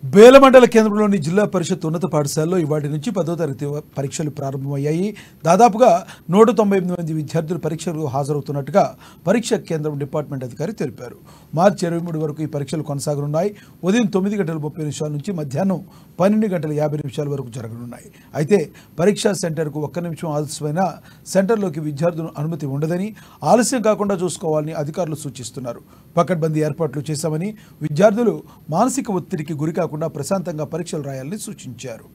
బేల మండల కేంద్రంలోని జిల్లా పరిషత్ ఉన్నత పాఠశాలలో ఇవాటి నుంచి 10వ తరగతి పరీక్షలు ప్రారంభమయ్యాయి. దాదాపుగా 198 మంది విద్యార్థులు పరీక్షలకు హాజరవుతున్నట్టుగా పరీక్ష కేంద్రం డిపార్ట్మెంట్ అధికారి తెలిపారు. మార్చి 23 వరకు ఈ పరీక్షలు కొనసాగనున్నాయి. ఉదయం 9:30 నుంచి మధ్యాహ్నం 12:50 వరకు జరగనున్నాయి. అయితే పరీక్షా సెంటర్కు 1 నిమిషం ఆలస్యమైన సెంటర్లోకి విద్యార్థులకు అనుమతి ఉండదని, ఆలస్యం కాకుండా చూసుకోవాలని అధికారులు సూచిస్తున్నారు. పకడ్బందీ ఏర్పాట్లు చేశామని, విద్యార్థులు మానసిక ఒత్తిడికి గురి కాకుండా ప్రశాంతంగా పరీక్షలు రాయాలని సూచించారు.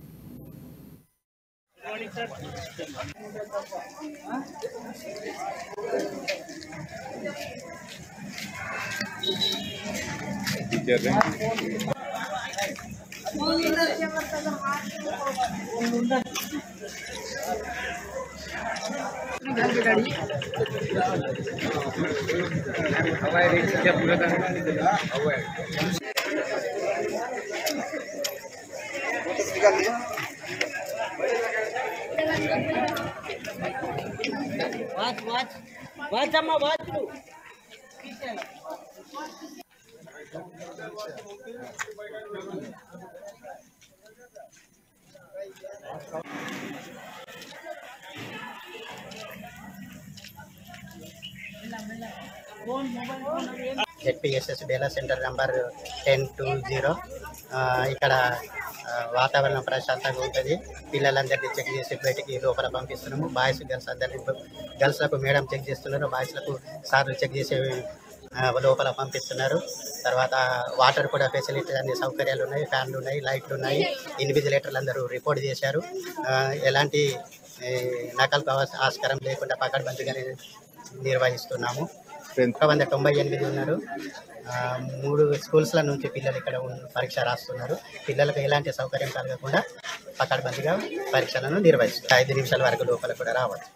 ZPSS బేలా సెంటర్ నంబర్ 1020 ఇక్కడ వాతావరణం ప్రశాంతంగా ఉంటుంది. పిల్లలందరినీ చెక్ చేసి బయటికి లోపల పంపిస్తున్నాము. బాయ్స్ గర్ల్స్ అందరినీ, గర్ల్స్లకు మేడం చెక్ చేస్తున్నారు, బాయ్స్లకు సార్లు చెక్ చేసి లోపల పంపిస్తున్నారు. తర్వాత వాటర్ కూడా ఫెసిలిటీ అన్ని సౌకర్యాలు ఉన్నాయి, ఫ్యాన్లు ఉన్నాయి, లైట్లు ఉన్నాయి. ఇన్విజిలేటర్లు అందరూ రిపోర్ట్ చేశారు. ఎలాంటి నకలు ఆస్కారం లేకుండా పకడ్బందీగా నిర్వహిస్తున్నాము. 198 ఉన్నారు. 3 స్కూల్స్ల నుంచి పిల్లలు ఇక్కడ పరీక్ష రాస్తున్నారు. పిల్లలకు ఎలాంటి సౌకర్యం కలగకుండా పకడ్బందీగా పరీక్షలను నిర్వహిస్తారు. 5 నిమిషాల వరకు లోపల కూడా రావచ్చు.